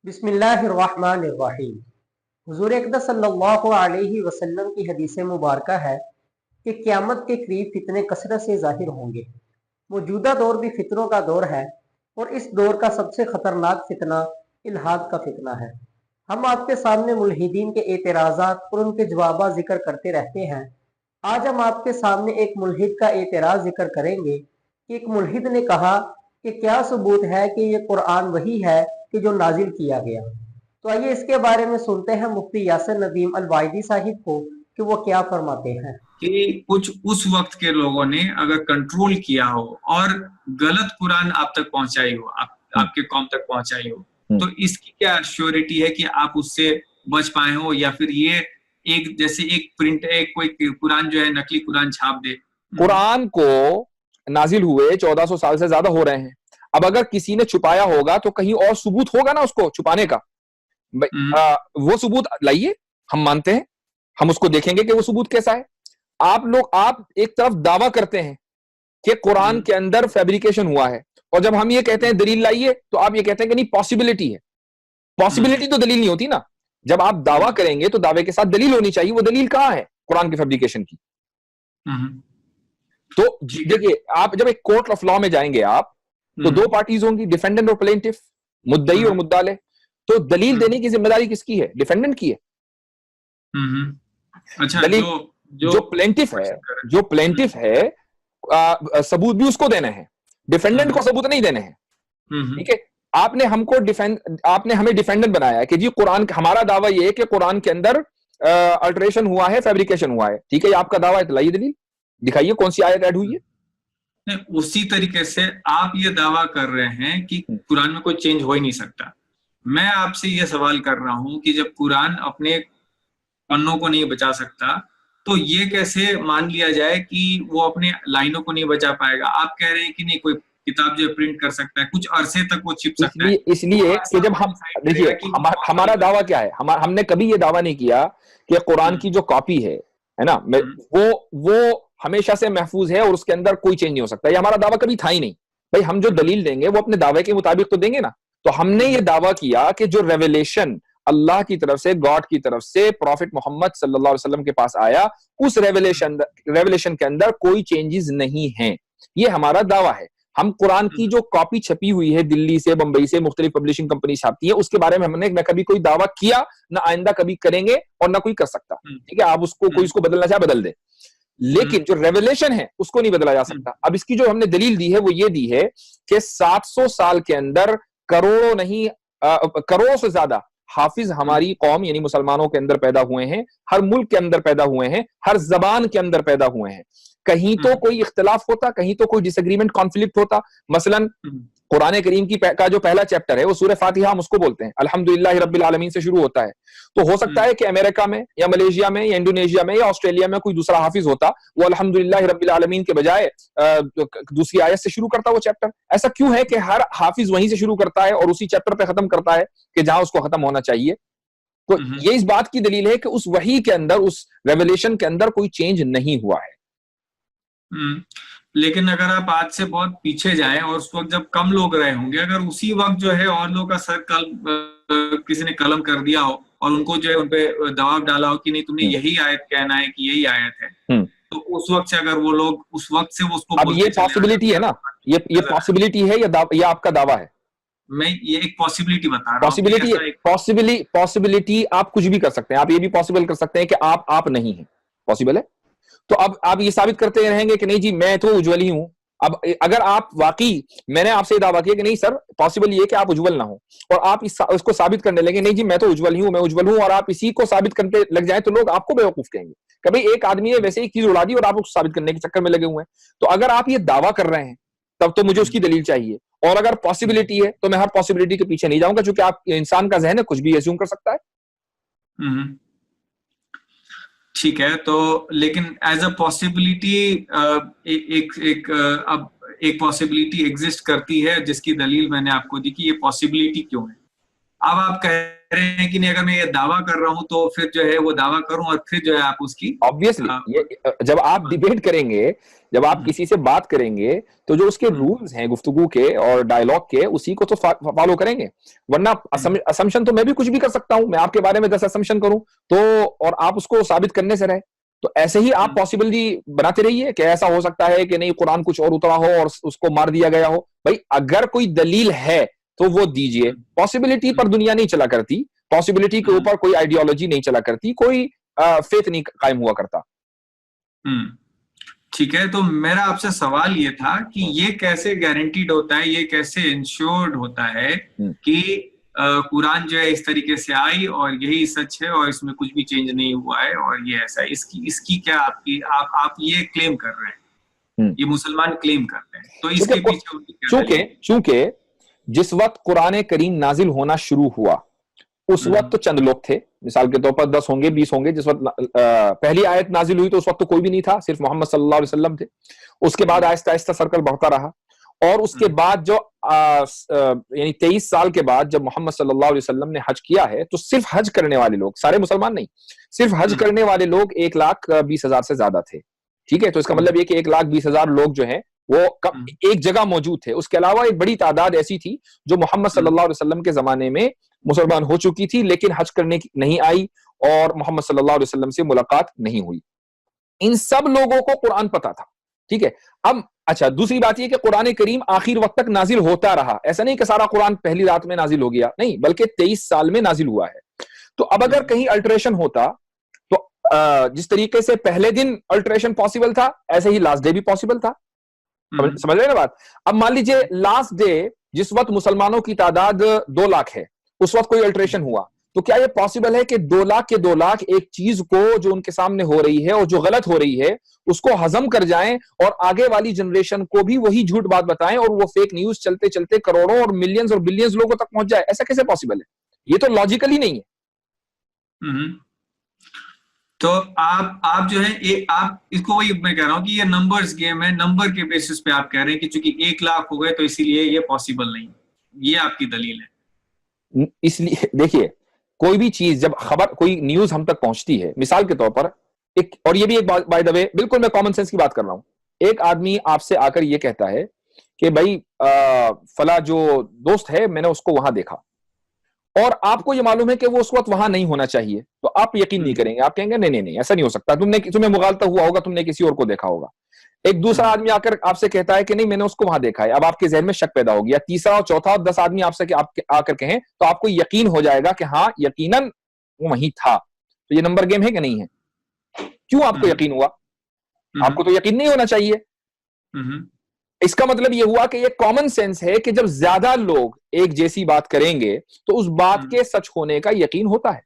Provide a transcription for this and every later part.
बिस्मिल्लाहिर्रहमानिर्रहीम। हुज़ूर अक़दस सल्लल्लाहु अलैहि वसल्लम की हदीस मुबारक है कि क़यामत के करीब फितने कसरत से ज़ाहिर होंगे। मौजूदा दौर भी फितनों का दौर है और इस दौर का सबसे ख़तरनाक फितना इल्हाद का फितना है। हम आपके सामने मुल्हिदीन के एतराज़ात और उनके जवाब जिक्र करते रहते हैं। आज हम आपके सामने एक मुल्हिद का एतराज़ जिक्र करेंगे कि एक मुल्हिद ने कहा कि क्या सबूत है कि ये कुरान वही है कि जो नाजिल किया गया। तो आइए इसके बारे में सुनते हैं मुफ्ती यासिर नदीम अल वाइदी साहिब को कि वो क्या फरमाते हैं। कि कुछ उस वक्त के लोगों ने अगर कंट्रोल किया हो और गलत कुरान आप तक पहुंचाई हो, आपके कौम तक पहुंचाई हो, तो इसकी क्या श्योरिटी है कि आप उससे बच पाए हो, या फिर ये एक जैसे एक प्रिंट एक कोई कुरान जो है नकली कुरान छाप दे। कुरान को नाजिल हुए 1400 साल से ज्यादा हो रहे हैं। अब अगर किसी ने छुपाया होगा तो कहीं और सबूत होगा ना उसको छुपाने का। वो सबूत लाइए, हम मानते हैं, हम उसको देखेंगे कि वो सबूत कैसा है। आप एक तरफ दावा करते हैं कि कुरान के अंदर फैब्रिकेशन हुआ है, और जब हम ये कहते हैं दलील लाइए, तो आप ये कहते हैं कि नहीं पॉसिबिलिटी है। पॉसिबिलिटी तो दलील नहीं होती ना। जब आप दावा करेंगे तो दावे के साथ दलील होनी चाहिए। वो दलील कहां है कुरान के फैब्रिकेशन की? तो देखिए, आप जब एक कोर्ट ऑफ लॉ में जाएंगे आप, तो दो पार्टीज होंगी, डिफेंडेंट और प्लेंटिफ, मुद्दई और मुद्दाले। तो दलील देने की जिम्मेदारी किसकी है? डिफेंडेंट की है। अच्छा, दलील जो प्लेंटिफ है सबूत भी उसको देने हैं, डिफेंडेंट को सबूत नहीं देने हैं। ठीक है, आपने हमें डिफेंडेंट बनाया कि जी कुरान, हमारा दावा यह है कि कुरान के अंदर अल्टरेशन हुआ है, फैब्रिकेशन हुआ है। ठीक है, ये आपका दावा है, तो लाइए दलील, दिखाइए कौन सी आयत ऐड हुई है। उसी तरीके से आप ये दावा कर रहे हैं कि कुरान में कोई चेंज हो ही नहीं सकता। मैं आपसे ये सवाल कर रहा हूं कि जब कुरान अपने पन्नों को नहीं बचा सकता, तो ये कैसे मान लिया जाए कि वो अपने लाइनों को नहीं बचा पाएगा? आप कह रहे हैं कि नहीं, कोई किताब जो प्रिंट कर सकता है, कुछ अरसे तक वो छिप सकता है। इसलिए कि जब हम देखिए, हमारा दावा क्या है, हमने कभी ये दावा नहीं किया कि कुरान की जो कॉपी है ना, वो हमेशा से महफूज है और उसके अंदर कोई चेंज नहीं हो सकता। ये हमारा दावा कभी था ही नहीं। भाई, हम जो दलील देंगे वो अपने दावे के मुताबिक तो देंगे ना। तो हमने ये दावा किया कि जो रेवलेशन अल्लाह की तरफ से, गॉड की तरफ से प्रॉफिट मोहम्मद सल्लल्लाहु अलैहि वसल्लम के पास आया, उस रेवलेशन के अंदर कोई चेंजेस नहीं है। ये हमारा दावा है। हम कुरान की जो कॉपी छपी हुई है दिल्ली से, बंबई से, मुख्तलिफ पब्लिशिंग कंपनी छापती है, उसके बारे में हमने न कभी कोई दावा किया, ना आइंदा कभी करेंगे और ना कोई कर सकता। ठीक है, आप उसको कोई इसको बदलना चाहे बदल दे, लेकिन जो रेवलेशन है उसको नहीं बदला जा सकता। अब इसकी जो हमने दलील दी है वो ये दी है कि 700 साल के अंदर करोड़ों नहीं, करोड़ों से ज्यादा हाफिज हमारी कौम यानी मुसलमानों के अंदर पैदा हुए हैं, हर मुल्क के अंदर पैदा हुए हैं, हर जबान के अंदर पैदा हुए हैं। कहीं तो कोई इख्तिलाफ होता, कहीं तो कोई डिसएग्रीमेंट, कॉन्फ्लिक्ट होता। मसलन कुरान करीम का जो पहला चैप्टर है वो सूरह फातिहा, हम उसको बोलते हैं, अल्हम्दुलिल्लाह रब्बिल आलमीन से शुरू होता है। तो हो सकता है कि अमेरिका में या मलेशिया में या इंडोनेशिया में या ऑस्ट्रेलिया में कोई दूसरा हाफिज होता, वो अल्हम्दुलिल्लाह रब्बिल आलमीन के बजाय दूसरी आयत से शुरू करता वो चैप्टर। ऐसा क्यों है कि हर हाफिज वहीं से शुरू करता है और उसी चैप्टर पे खत्म करता है कि जहां उसको खत्म होना चाहिए? तो ये इस बात की दलील है कि उस वही के अंदर, उस रेवलेशन के अंदर कोई चेंज नहीं हुआ है। लेकिन अगर आप आज से बहुत पीछे जाएं और उस वक्त जब कम लोग रहे होंगे, अगर उसी वक्त जो है और लोगों का सर किसी ने कलम कर दिया हो और उनको जो है उनपे दबाव डाला हो कि नहीं तुमने यही आयत कहना है कि यही आयत है, तो उस वक्त से अगर वो लोग उस वक्त से वो उसको, अब ये पॉसिबिलिटी है ना, ये पॉसिबिलिटी है या आपका दावा है? मैं ये एक पॉसिबिलिटी बता रहा हूं। पॉसिबिलिटी आप कुछ भी कर सकते हैं। आप ये भी पॉसिबल कर सकते हैं कि आप नहीं है, पॉसिबल है। तो अब आप ये साबित करते रहेंगे कि नहीं जी मैं तो उज्जवल ही हूं। अब अगर आप वाकई, मैंने आपसे दावा किया कि नहीं सर पॉसिबल ये कि आप उज्जवल ना हो, और आप इसको साबित करने लगे नहीं जी मैं तो उज्जवल ही हूं, मैं उज्जवल हूं, और आप इसी को साबित करने लग जाए, तो लोग आपको बेवकूफ कहेंगे। कभी एक आदमी ने वैसे एक चीज उड़ा दी और आप उसको साबित करने के चक्कर में लगे हुए हैं। तो अगर आप ये दावा कर रहे हैं तब तो मुझे उसकी दलील चाहिए, और अगर पॉसिबिलिटी है तो मैं हर पॉसिबिलिटी के पीछे नहीं जाऊंगा, क्योंकि आप इंसान का जहन है, कुछ भी एज्यूम कर सकता है। ठीक है, तो लेकिन एज अ पॉसिबिलिटी अब एक पॉसिबिलिटी एग्जिस्ट करती है जिसकी दलील मैंने आपको दी कि ये पॉसिबिलिटी क्यों है। अब आप कह रहे हैं कि नहीं, अगर मैं ये दावा कर रहा हूं तो फिर जो है वो दावा करूं और फिर जो है आप उसकी ऑब्वियसली ये जब आप डिबेट करेंगे, जब आप किसी से बात करेंगे, तो जो उसके रूल्स हैं गुफ्तगू के और डायलॉग के, उसी को तो फॉलो करेंगे। वरना असम्पशन तो मैं भी कुछ भी कर सकता हूं, मैं आपके बारे में 10 असम्पशन करूं तो, और आप उसको साबित करने से रहे, तो ऐसे ही आप पॉसिबिलिटी बनाते रहिए कि ऐसा हो सकता है कि नहीं कुरान कुछ और उतरा हो और उसको मार दिया गया हो। भाई अगर कोई दलील है तो वो दीजिए। पॉसिबिलिटी पर दुनिया नहीं चला करती, पॉसिबिलिटी के ऊपर कोई आइडियोलॉजी नहीं चला करती, कोई फेथ नहीं कायम हुआ करता। ठीक है, तो मेरा आपसे सवाल ये था कि ये कैसे गारंटीड होता है, ये कैसे इंश्योर्ड होता है कि कुरान जो है इस तरीके से आई और यही सच है और इसमें कुछ भी चेंज नहीं हुआ है और ये ऐसा है, इसकी क्या आपकी आप ये क्लेम कर रहे हैं, ये मुसलमान क्लेम कर रहे हैं, तो इसके पीछे उनकी क्या चूंकि जिस वक्त कुरान करीम नाजिल होना शुरू हुआ उस वक्त तो चंद लोग थे, मिसाल के तौर पर 10 होंगे 20 होंगे। जिस वक्त पहली आयत नाजिल हुई तो उस वक्त तो कोई भी नहीं था, सिर्फ मोहम्मद सल्लल्लाहु अलैहि वसल्लम थे। उसके बाद आहिस्ता आहिस्ता सर्कल बढ़ता रहा और उसके बाद जो यानी 23 साल के बाद जब मोहम्मद सल्लल्लाहु अलैहि वसल्लम ने हज किया है, तो सिर्फ हज करने वाले लोग, सारे मुसलमान नहीं, सिर्फ हज करने वाले लोग 1,20,000 से ज्यादा थे। ठीक है, तो इसका मतलब ये कि 1,20,000 लोग जो हैं वो एक जगह मौजूद थे। उसके अलावा एक बड़ी तादाद ऐसी थी जो मोहम्मद सल्लल्लाहु अलैहि वसल्लम के जमाने में मुसलमान हो चुकी थी लेकिन हज करने की नहीं आई और मोहम्मद सल्लल्लाहु अलैहि वसल्लम से मुलाकात नहीं हुई। इन सब लोगों को कुरान पता था। ठीक है, अब अच्छा दूसरी बात यह कि कुरान करीम आखिर वक्त तक नाजिल होता रहा, ऐसा नहीं कि सारा कुरान पहली रात में नाजिल हो गया, नहीं, बल्कि 23 साल में नाजिल हुआ है। तो अब अगर कहीं अल्टरेशन होता तो जिस तरीके से पहले दिन अल्टरेशन पॉसिबल था ऐसे ही लास्ट डे भी पॉसिबल था। समझ रहे ना बात? अब मान लीजिए लास्ट डे जिस वक्त मुसलमानों की तादाद 2 लाख है, उस वक्त कोई अल्टरेशन हुआ, तो क्या यह पॉसिबल है कि 2 लाख के 2 लाख एक चीज को जो उनके सामने हो रही है और जो गलत हो रही है उसको हजम कर जाएं और आगे वाली जनरेशन को भी वही झूठ बात बताएं और वो फेक न्यूज चलते चलते करोड़ों और मिलियंस और बिलियंस लोगों तक पहुंच जाए? ऐसा कैसे पॉसिबल है? ये तो लॉजिकली नहीं है। तो आप जो है आप इसको, वही मैं कह रहा हूं कि ये नंबर्स गेम है, नंबर के बेसिस पे आप कह रहे हैं कि चूंकि 1 लाख हो गए तो इसीलिए ये पॉसिबल नहीं, ये आपकी दलील है। इसलिए देखिए, कोई भी चीज जब खबर, कोई न्यूज हम तक पहुंचती है, मिसाल के तौर पर एक, और ये भी एक बाय द वे बिल्कुल मैं कॉमन सेंस की बात कर रहा हूं, एक आदमी आपसे आकर ये कहता है कि भाई फला जो दोस्त है मैंने उसको वहां देखा, और आपको ये मालूम है कि वो उस वक्त वहां नहीं होना चाहिए, तो आप यकीन नहीं करेंगे, आप कहेंगे नहीं नहीं नहीं ऐसा नहीं हो सकता, तुम्हें मुगालता हुआ होगा, तुमने किसी और को देखा होगा। एक दूसरा आदमी आकर आपसे कहता है कि नहीं मैंने उसको वहां देखा है, अब आपके जहन में शक पैदा हो गया। तीसरा और चौथा और 10 आदमी आपसे आकर कहें तो आपको यकीन हो जाएगा कि हाँ यकीनन वो वहीं था। तो ये नंबर गेम है कि नहीं है? क्यों आपको यकीन हुआ? आपको तो यकीन नहीं होना चाहिए। इसका मतलब यह हुआ कि ये कॉमन सेंस है कि जब ज्यादा लोग एक जैसी बात करेंगे तो उस बात के सच होने का यकीन होता है।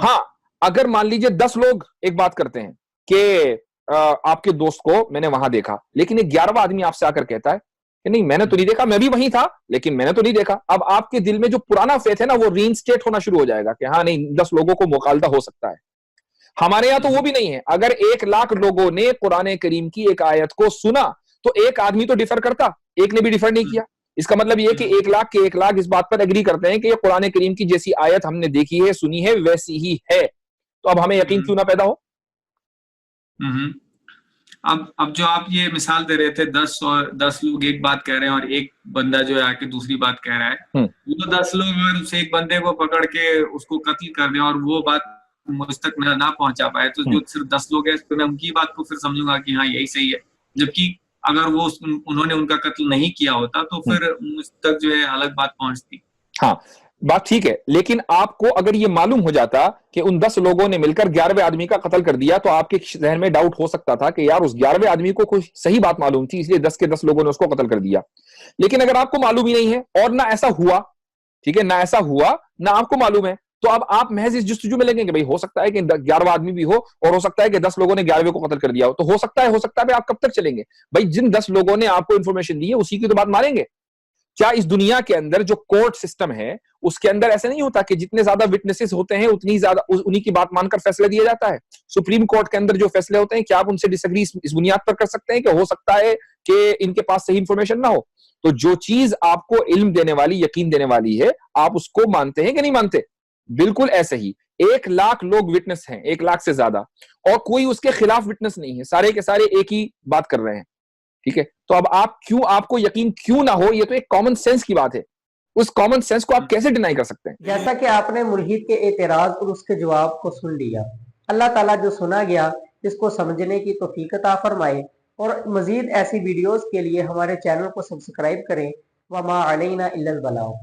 हाँ, अगर मान लीजिए 10 लोग एक बात करते हैं कि आपके दोस्त को मैंने वहां देखा, लेकिन एक 11वां आदमी आपसे आकर कहता है कि नहीं मैंने तो नहीं देखा, मैं भी वहीं था लेकिन मैंने तो नहीं देखा। अब आपके दिल में जो पुराना फेथ है ना वो रीइंस्टेट होना शुरू हो जाएगा कि हाँ नहीं 10 लोगों को मुखालदा हो सकता है। हमारे यहां तो वो भी नहीं है। अगर 1 लाख लोगों ने कुरान करीम की एक आयत को सुना तो एक आदमी तो डिफर करता, एक ने भी डिफर नहीं किया। इसका मतलब यह कि 1 लाख के 1 लाख इस बात पर एग्री करते हैं कि ये कुरान करीम की जैसी आयत हमने देखी है, सुनी है, वैसी ही है। तो अब हमें यकीन क्यों ना पैदा हो? अब जो आप ये मिसाल दे रहे थे 10 लोग एक बात कह रहे हैं और एक बंदा जो है आके दूसरी बात कह रहा है, वो 10 लोग अगर उस एक बंदे को पकड़ के उसको कत्ल कर दें और वो बात मुझ तक ना पहुंचा पाए, तो जो सिर्फ 10 लोग हैं तो मैं उनकी बात को फिर समझूंगा कि हाँ यही सही है। जबकि अगर वो उन्होंने उनका कत्ल नहीं किया होता तो फिर मुझ तक जो है अलग बात पहुंचती। हाँ, बात ठीक है, लेकिन आपको अगर ये मालूम हो जाता कि उन 10 लोगों ने मिलकर 11वें आदमी का कत्ल कर दिया तो आपके जहन में डाउट हो सकता था कि यार उस 11वें आदमी को कुछ सही बात मालूम थी इसलिए 10 के 10 लोगों ने उसको कत्ल कर दिया। लेकिन अगर आपको मालूम ही नहीं है और ना ऐसा हुआ, ठीक है, ना ऐसा हुआ ना आपको मालूम है, तो अब आप महज इस जस्तजू में लगेंगे भाई हो सकता है कि 11वां आदमी भी हो और हो सकता है कि 10 लोगों ने 11वें को कत्ल कर दिया हो। तो हो सकता है आप कब तक चलेंगे भाई? जिन 10 लोगों ने आपको इंफॉर्मेशन दी है उसी की तो बात मानेंगे। क्या इस दुनिया के अंदर जो कोर्ट सिस्टम है उसके अंदर ऐसा नहीं होता कि जितने ज्यादा विटनेसेस होते हैं उतनी ज्यादा उन्हीं की बात मानकर फैसला दिया जाता है? सुप्रीम कोर्ट के अंदर जो फैसले होते हैं, क्या आप उनसे डिसएग्री इस बुनियाद पर कर सकते हैं कि हो सकता है कि इनके पास सही इंफॉर्मेशन ना हो? तो जो चीज आपको इल्म देने वाली, यकीन देने वाली है, आप उसको मानते हैं कि नहीं मानते? बिल्कुल ऐसे ही 1 लाख लोग विटनेस हैं, 1 लाख से ज्यादा, और कोई उसके खिलाफ विटनेस नहीं है, सारे के सारे एक ही बात कर रहे हैं, ठीक है? तो अब आपको यकीन क्यों ना हो? ये तो एक कॉमन सेंस की बात है। उस कॉमन सेंस को आप कैसे डिनाई कर सकते हैं? जैसा कि आपने मुल्हिद के एतराज और उसके जवाब को सुन लिया, अल्लाह ताला जो सुना गया इसको समझने की तौफीक अता फरमाए, और मजीद ऐसी वीडियोस के लिए हमारे चैनल को सब्सक्राइब करें। वमा अलैना इल्लल बलाग।